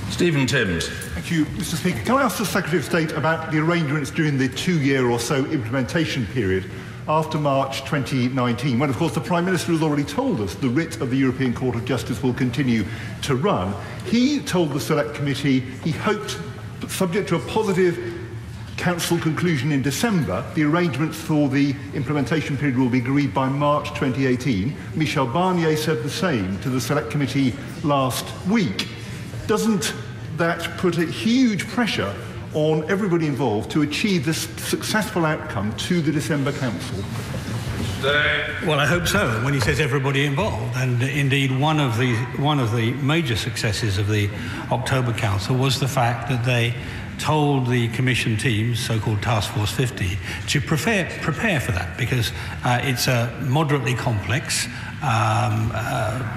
Stephen Timms. Thank you, Mr. Speaker. Can I ask the Secretary of State about the arrangements during the 2-year or so implementation period after March 2019, when, of course, the Prime Minister has already told us the writ of the European Court of Justice will continue to run? He told the Select Committee he hoped, subject to a positive Council conclusion in December, the arrangements for the implementation period will be agreed by March 2018. Michel Barnier said the same to the Select Committee last week. Doesn't that put a huge pressure on everybody involved to achieve this successful outcome to the December Council? Well, I hope so, when he says everybody involved. And indeed, one of the major successes of the October Council was the fact that they told the Commission teams, so-called Task Force 50, to prepare for that, because it's a moderately complex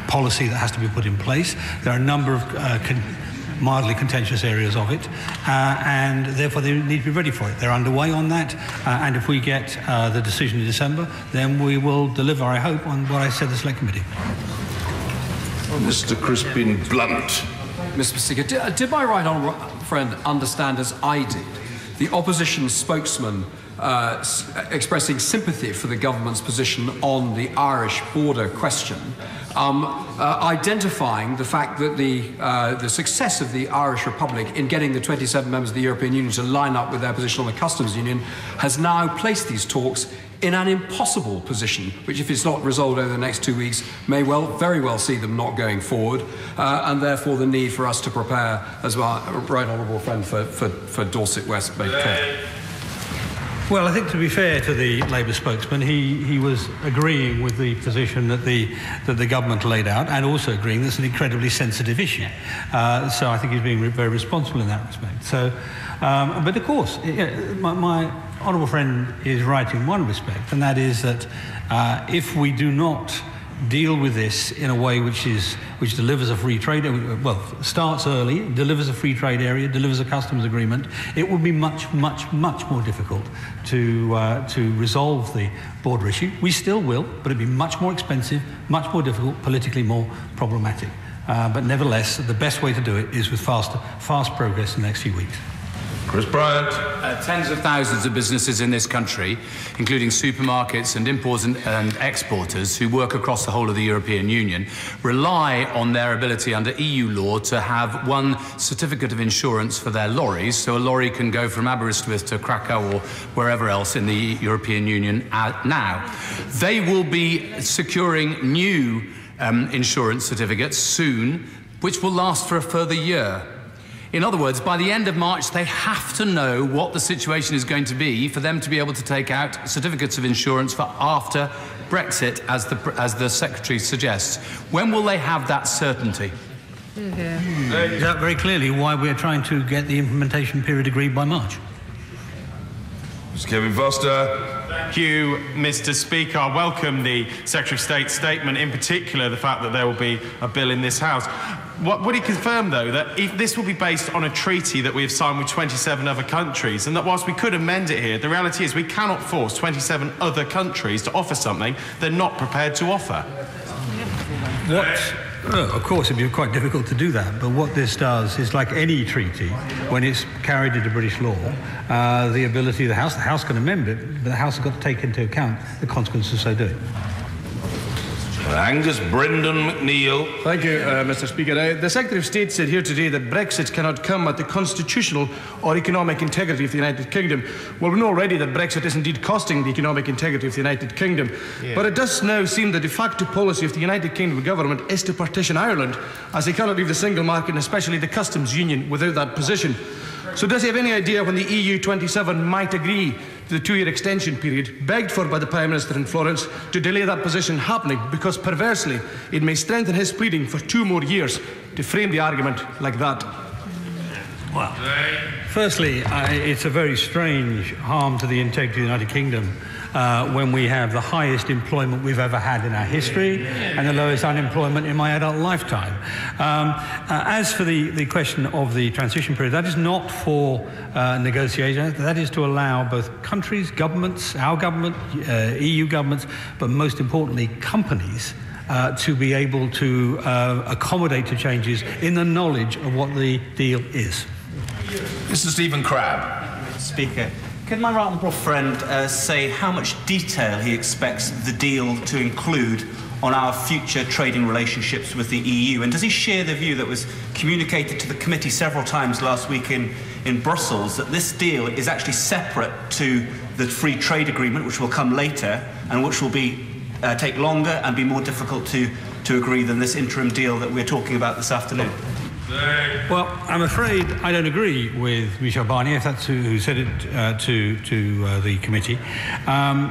policy that has to be put in place. There are a number of mildly contentious areas of it, and therefore they need to be ready for it. They're underway on that, and if we get the decision in December, then we will deliver, I hope, on what I said to the Select Committee. Mr. Crispin Blunt. Mr. Speaker, did my right honourable friend understand, as I did, the opposition spokesman expressing sympathy for the government's position on the Irish border question, identifying the fact that the success of the Irish Republic in getting the 27 members of the European Union to line up with their position on the customs union has now placed these talks in an impossible position, which, if it's not resolved over the next 2 weeks, may very well see them not going forward, and therefore the need for us to prepare, as my right honourable friend, for Dorset West made clear. Well, I think, to be fair to the Labour spokesman, he was agreeing with the position that the government laid out, and also agreeing that it's an incredibly sensitive issue. So I think he's being very responsible in that respect. So, but of course, my honourable friend is right in one respect, and that is that if we do not deal with this in a way which delivers a free trade, well, starts early, delivers a free trade area, delivers a customs agreement, it would be much more difficult to resolve the border issue. We still will, but it'd be much more expensive, much more difficult, politically more problematic. But nevertheless, the best way to do it is with fast progress in the next few weeks. Chris Bryant. Tens of thousands of businesses in this country, including supermarkets and importers and exporters who work across the whole of the European Union, rely on their ability under EU law to have one certificate of insurance for their lorries, so a lorry can go from Aberystwyth to Krakow or wherever else in the European Union now. They will be securing new insurance certificates soon, which will last for a further year. In other words, by the end of March, they have to know what the situation is going to be for them to be able to take out certificates of insurance for after Brexit, as the Secretary suggests. When will they have that certainty? Is that very clearly why we're trying to get the implementation period agreed by March? Mr. Kevin Foster. Thank you, Mr. Speaker. I welcome the Secretary of State's statement, in particular the fact that there will be a bill in this House. Would he confirm, though, that if this will be based on a treaty that we have signed with 27 other countries, and that whilst we could amend it here, the reality is we cannot force 27 other countries to offer something they're not prepared to offer? Of course, it'd be quite difficult to do that, but what this does is, like any treaty, when it's carried into British law, the ability of the House can amend it, but the House has got to take into account the consequences of so doing. Angus Brendan McNeill. Thank you, Mr. Speaker. The Secretary of State said here today that Brexit cannot come at the constitutional or economic integrity of the United Kingdom. Well, we know already that Brexit is indeed costing the economic integrity of the United Kingdom. Yeah. But it does now seem the de facto policy of the United Kingdom government is to partition Ireland, as they cannot leave the single market and especially the customs union without that position. So does he have any idea when the EU 27 might agree to the 2-year extension period begged for by the Prime Minister in Florence to delay that position happening, because perversely it may strengthen his pleading for 2 more years to frame the argument like that? Well, firstly, it's a very strange harm to the integrity of the United Kingdom when we have the highest employment we've ever had in our history and the lowest unemployment in my adult lifetime. As for the question of the transition period, that is not for negotiation. That is to allow both countries, governments, our government, EU governments, but most importantly, companies, to be able to accommodate to changes in the knowledge of what the deal is. Mr. Stephen Crabb. Speaker, could my right honourable friend say how much detail he expects the deal to include on our future trading relationships with the EU? And does he share the view that was communicated to the committee several times last week in Brussels, that this deal is actually separate to the free trade agreement, which will come later and which will take longer and be more difficult to agree than this interim deal that we're talking about this afternoon? Well, I'm afraid I don't agree with Michel Barnier, if that's who said it to the committee.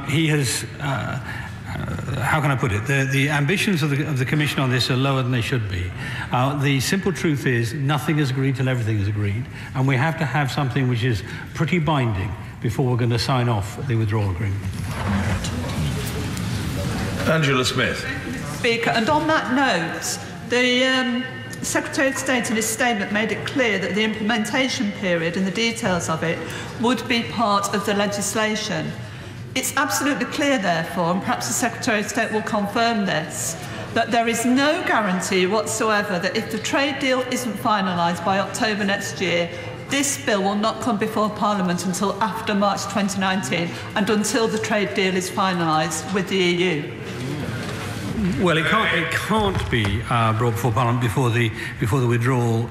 He has, how can I put it, the ambitions of the Commission on this are lower than they should be. The simple truth is nothing is agreed till everything is agreed, and we have to have something which is pretty binding before we're going to sign off the withdrawal agreement. Angela Smith. Speaker, and on that note, the Secretary of State in his statement made it clear that the implementation period and the details of it would be part of the legislation. It's absolutely clear, therefore, and perhaps the Secretary of State will confirm this, that there is no guarantee whatsoever that if the trade deal isn't finalised by October next year, this bill will not come before Parliament until after March 2019 and until the trade deal is finalised with the EU. Well, it can't be brought before Parliament before the withdrawal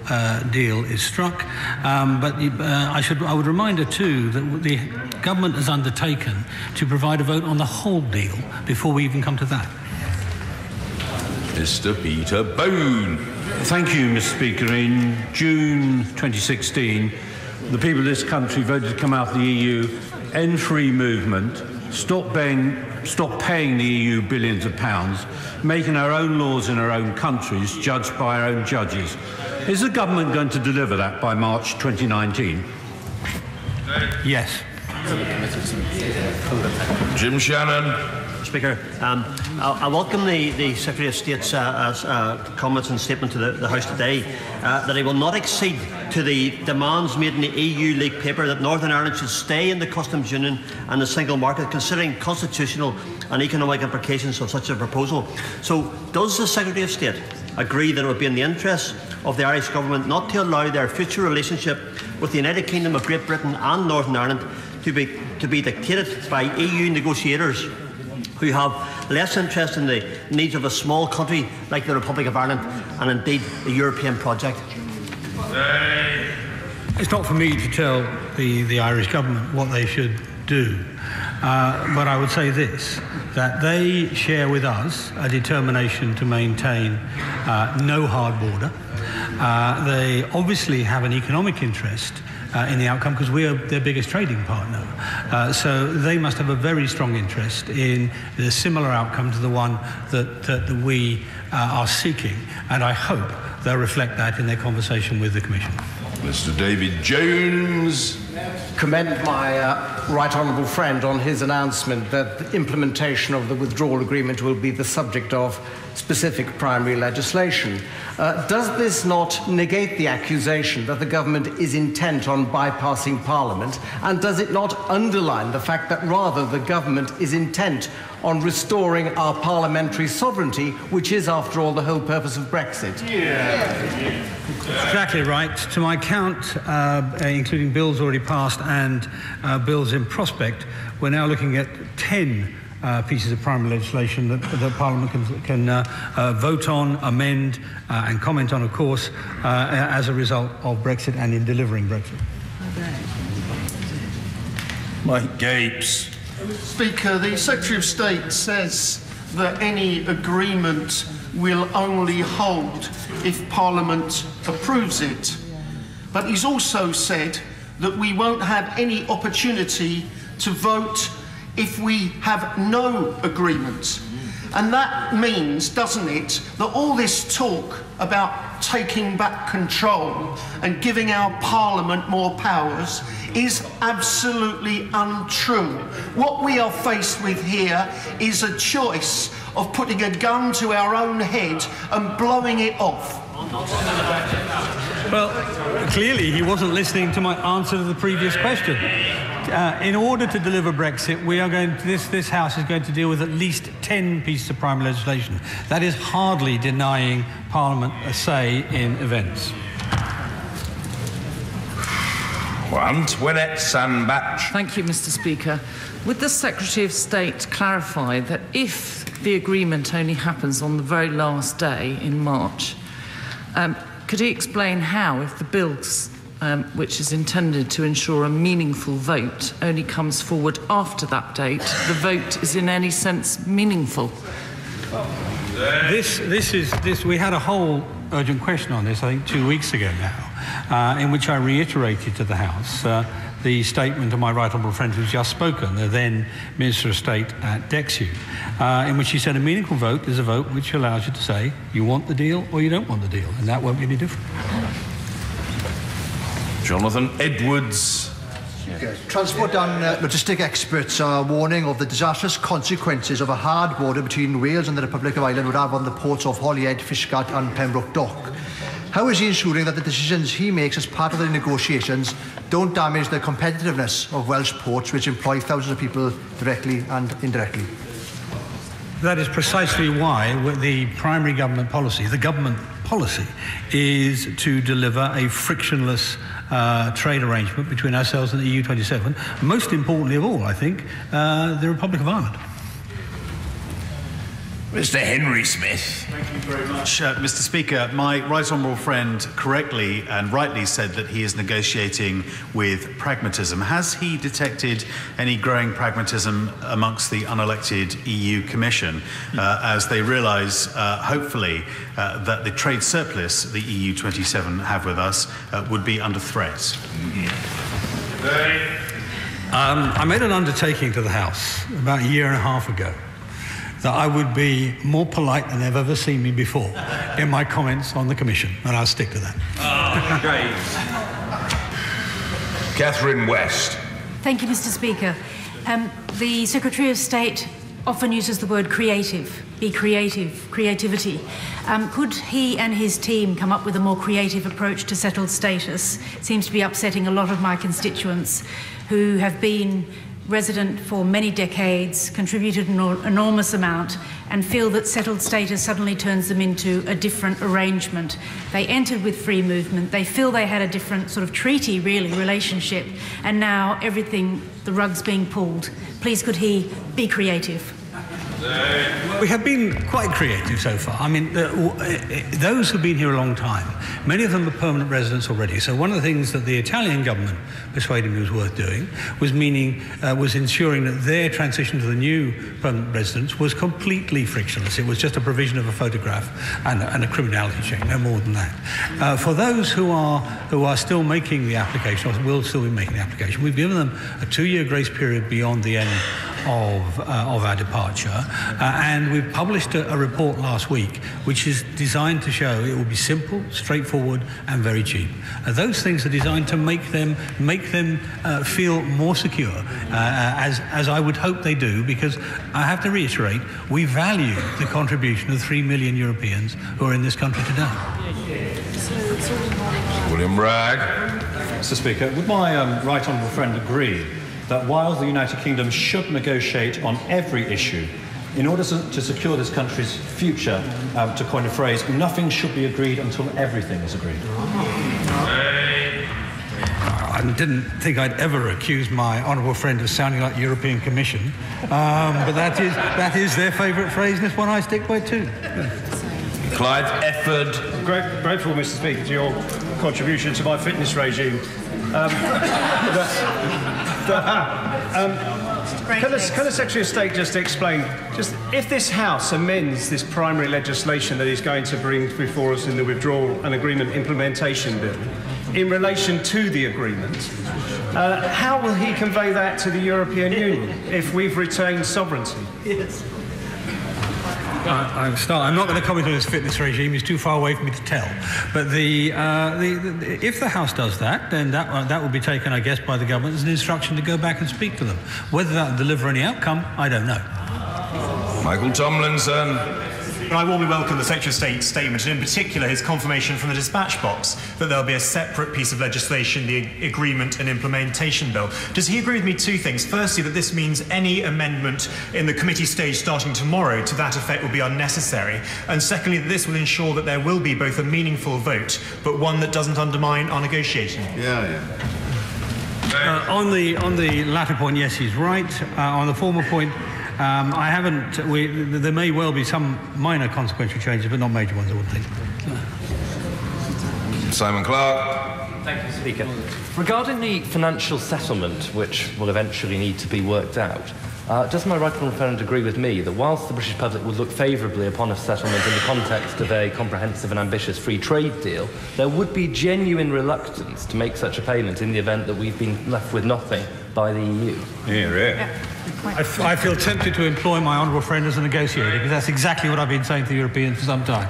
deal is struck. But I would remind her too that the government has undertaken to provide a vote on the whole deal before we even come to that. Mr. Peter Bone. Thank you, Mr. Speaker. In June 2016, the people of this country voted to come out of the EU, end free movement, stop paying the EU billions of pounds, making our own laws in our own countries, judged by our own judges. Is the government going to deliver that by March 2019? Yes. Jim Shannon. Speaker, I welcome the Secretary of State's comments and statement to the House today that he will not accede to the demands made in the EU League paper that Northern Ireland should stay in the customs union and the single market, considering constitutional and economic implications of such a proposal. So, does the Secretary of State agree that it would be in the interests of the Irish Government not to allow their future relationship with the United Kingdom of Great Britain and Northern Ireland to be dictated by EU negotiators who have less interest in the needs of a small country like the Republic of Ireland and indeed the European project? It's not for me to tell the Irish government what they should do. But I would say this, that they share with us a determination to maintain no hard border. They obviously have an economic interest in the outcome because we are their biggest trading partner. So they must have a very strong interest in a similar outcome to the one that we are seeking. And I hope they'll reflect that in their conversation with the Commission. Mr. David Jones. Commend my right honourable friend on his announcement that the implementation of the withdrawal agreement will be the subject of specific primary legislation. Does this not negate the accusation that the government is intent on bypassing Parliament, and does it not underline the fact that rather the government is intent on restoring our parliamentary sovereignty, which is, after all, the whole purpose of Brexit? Exactly right. To my count, including bills already passed and bills in prospect, we're now looking at 10 pieces of primary legislation that Parliament can vote on, amend and comment on, of course, as a result of Brexit and in delivering Brexit. Mike Gapes. Speaker, the Secretary of State says that any agreement will only hold if Parliament approves it. But he's also said that we won't have any opportunity to vote if we have no agreement. And that means, doesn't it, that all this talk about taking back control and giving our Parliament more powers is absolutely untrue. What we are faced with here is a choice of putting a gun to our own head and blowing it off. Well, clearly he wasn't listening to my answer to the previous question. In order to deliver Brexit, we are going to, this House is going to deal with at least 10 pieces of primary legislation. That is hardly denying Parliament a say in events. Antoinette Sandbach. Thank you, Mr. Speaker. Would the Secretary of State clarify that if the agreement only happens on the very last day in March, could he explain how, if the bill which is intended to ensure a meaningful vote only comes forward after that date, the vote is in any sense meaningful? We had a whole urgent question on this, I think, 2 weeks ago now, in which I reiterated to the House the statement of my right honourable friend who's just spoken, the then Minister of State at Dexu, in which he said a meaningful vote is a vote which allows you to say you want the deal or you don't want the deal, and that won't be any different. Jonathan Edwards. Transport and logistic experts are warning of the disastrous consequences of a hard border between Wales and the Republic of Ireland would have on the ports of Holyhead, Fishguard and Pembroke Dock. How is he ensuring that the decisions he makes as part of the negotiations don't damage the competitiveness of Welsh ports, which employ thousands of people directly and indirectly? That is precisely why the primary government policy, the government policy, is to deliver a frictionless trade arrangement between ourselves and the EU27. Most importantly of all, I think, the Republic of Ireland. Mr. Henry Smith. Thank you very much, Mr. Speaker. My right honourable friend correctly and rightly said that he is negotiating with pragmatism. Has he detected any growing pragmatism amongst the unelected EU Commission as they realise, hopefully, that the trade surplus the EU27 have with us would be under threat? I made an undertaking to the House about a year and a half ago that I would be more polite than they've ever seen me before in my comments on the Commission, and I'll stick to that. Great. Catherine West. Thank you, Mr. Speaker. The Secretary of State often uses the word creative, be creative, creativity. Could he and his team come up with a more creative approach to settled status? It seems to be upsetting a lot of my constituents who have been resident for many decades, contributed an enormous amount, and feel that settled status suddenly turns them into a different arrangement. They entered with free movement, they feel they had a different sort of treaty, really, relationship, and now everything, the rug's being pulled. Please could he be creative? We have been quite creative so far. I mean, those who've been here a long time, many of them are permanent residents already. So one of the things that the Italian government persuaded me was worth doing was ensuring that their transition to the new permanent residents was completely frictionless. It was just a provision of a photograph and a criminality check, no more than that. For those who are still making the application, or will still be making the application, we've given them a 2-year grace period beyond the end of our departure, and we've published a report last week which is designed to show it will be simple, straightforward and very cheap. Those things are designed to make them feel more secure, as I would hope they do, because I have to reiterate, we value the contribution of 3 million Europeans who are in this country today. William Bragg. Mr. Speaker, would my right honourable friend agree that while the United Kingdom should negotiate on every issue, in order to secure this country's future, to coin a phrase, nothing should be agreed until everything is agreed? I didn't think I'd ever accuse my honourable friend of sounding like the European Commission, but that is their favourite phrase, and it's one I stick by too. Clive Efford. Grateful, Mr. Speaker, to your contribution to my fitness regime. Can the Secretary of State just explain, if this House amends this primary legislation that he's going to bring before us in the Withdrawal and Agreement Implementation Bill, in relation to the agreement, how will he convey that to the European Union if we've retained sovereignty? Yes. I'm not going to comment on his fitness regime. It's too far away for me to tell. But if the House does that, then that will be taken, I guess, by the government as an instruction to go back and speak to them. Whether that will deliver any outcome, I don't know. Michael Tomlinson. I warmly welcome the Secretary of State's statement, and in particular his confirmation from the dispatch box that there'll be a separate piece of legislation, the Agreement and Implementation Bill. Does he agree with me two things? Firstly, that this means any amendment in the committee stage starting tomorrow to that effect will be unnecessary, and secondly, that this will ensure that there will be both a meaningful vote, but one that doesn't undermine our negotiation? On the latter point, yes, he's right. On the former point, there may well be some minor consequential changes, but not major ones, I would think. Simon Clarke. Thank you, Speaker. Regarding the financial settlement, which will eventually need to be worked out, does my right honourable friend agree with me that whilst the British public would look favourably upon a settlement in the context of a comprehensive and ambitious free trade deal, there would be genuine reluctance to make such a payment in the event that we've been left with nothing by the EU? I feel tempted to employ my honourable friend as a negotiator, because that's exactly what I've been saying to the Europeans for some time.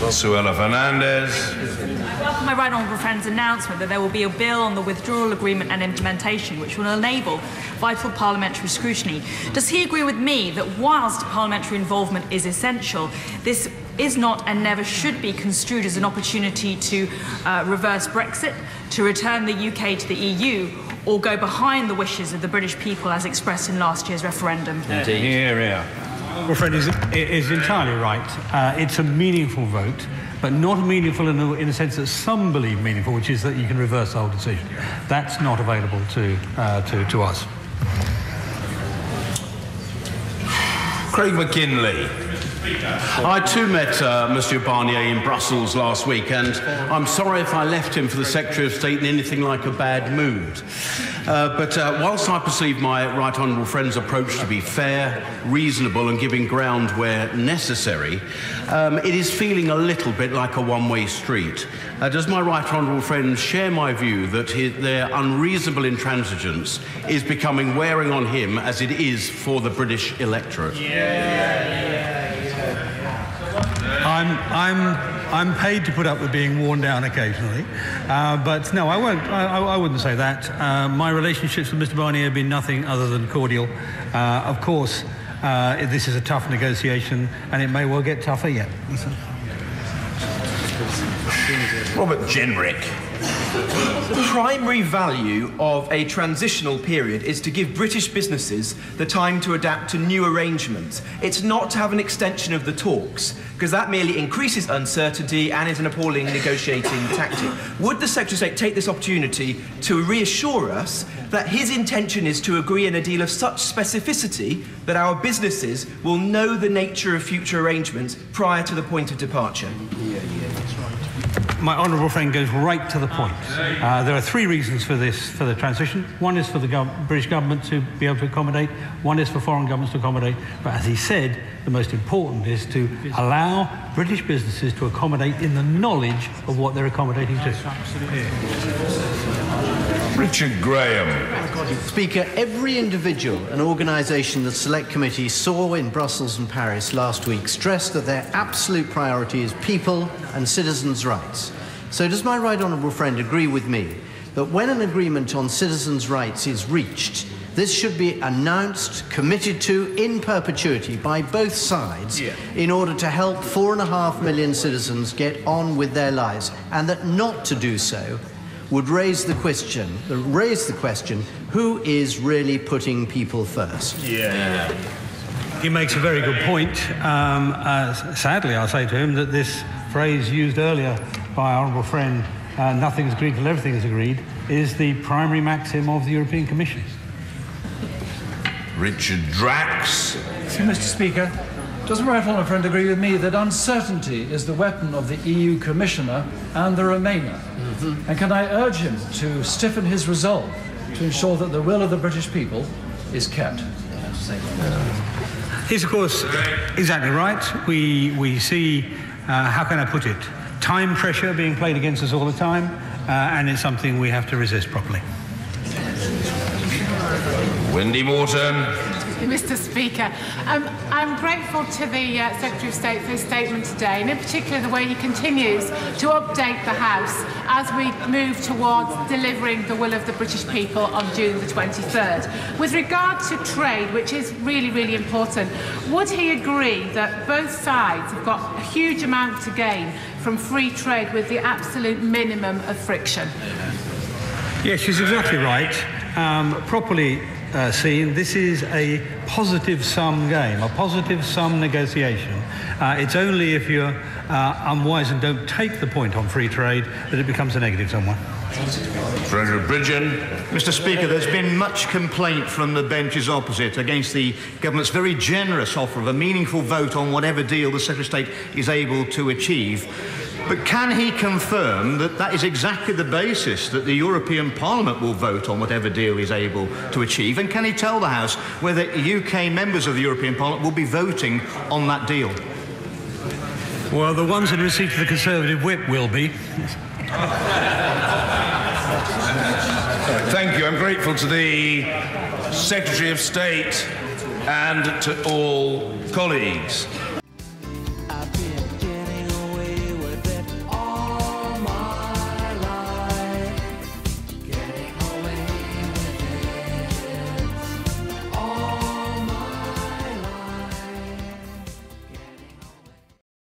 Suella Fernandez. I welcome my right honourable friend's announcement that there will be a bill on the withdrawal agreement and implementation which will enable vital parliamentary scrutiny. Does he agree with me that whilst parliamentary involvement is essential, this is not and never should be construed as an opportunity to reverse Brexit, to return the UK to the EU, or go behind the wishes of the British people as expressed in last year's referendum? Indeed. Your friend is entirely right. It's a meaningful vote, but not meaningful in the sense that some believe meaningful, which is that you can reverse the whole decision. That's not available to us. Craig McKinley. I too met Monsieur Barnier in Brussels last week, and I'm sorry if I left him for the Secretary of State in anything like a bad mood. But whilst I perceive my right honourable friend's approach to be fair, reasonable and giving ground where necessary, it is feeling a little bit like a one-way street. Does my right honourable friend share my view that their unreasonable intransigence is becoming wearing on him as it is for the British electorate? I'm paid to put up with being worn down occasionally, but no, I won't. I wouldn't say that. My relationships with Mr. Barnier have been nothing other than cordial. Of course, this is a tough negotiation, and it may well get tougher yet. Robert Jenrick. The primary value of a transitional period is to give British businesses the time to adapt to new arrangements. It's not to have an extension of the talks, because that merely increases uncertainty and is an appalling negotiating tactic. Would the Secretary of State take this opportunity to reassure us that his intention is to agree on a deal of such specificity that our businesses will know the nature of future arrangements prior to the point of departure? My honourable friend goes right to the point. There are three reasons for the transition. One is for the British government to be able to accommodate. One is for foreign governments to accommodate. But as he said, the most important is to allow British businesses to accommodate in the knowledge of what they're accommodating to. Richard Graham. Speaker, every individual and organisation the Select Committee saw in Brussels and Paris last week stressed that their absolute priority is people and citizens' rights. So does my right honourable friend agree with me that when an agreement on citizens' rights is reached, this should be announced, committed to in perpetuity by both sides in order to help 4.5 million citizens get on with their lives, and that not to do so would raise the question, who is really putting people first? He makes a very good point. Sadly, I'll say to him that this phrase used earlier by our honourable friend, nothing is agreed till everything is agreed, is the primary maxim of the European Commission. Richard Drax. Mr. Speaker, does my right honourable friend agree with me that uncertainty is the weapon of the EU Commissioner and the Remainer? And can I urge him to stiffen his resolve to ensure that the will of the British people is kept? He's, of course, exactly right. We see, how can I put it, time pressure being played against us all the time, and it's something we have to resist properly. Wendy Morton. Mr. Speaker, I'm grateful to the Secretary of State for his statement today, and in particular the way he continues to update the House as we move towards delivering the will of the British people on June the 23rd. With regard to trade, which is really, really important, would he agree that both sides have got a huge amount to gain from free trade with the absolute minimum of friction? Yes, she's exactly right. Properly seen, this is a positive-sum game, a positive-sum negotiation. It's only if you're unwise and don't take the point on free trade that it becomes a negative-sum one. Treasurer Bridgen. Mr. Speaker, there's been much complaint from the benches opposite against the government's very generous offer of a meaningful vote on whatever deal the Secretary of State is able to achieve. But can he confirm that that is exactly the basis that the European Parliament will vote on whatever deal he's able to achieve? And can he tell the House whether UK members of the European Parliament will be voting on that deal? Well, the ones in receipt of the Conservative whip will be. Thank you. I'm grateful to the Secretary of State and to all colleagues.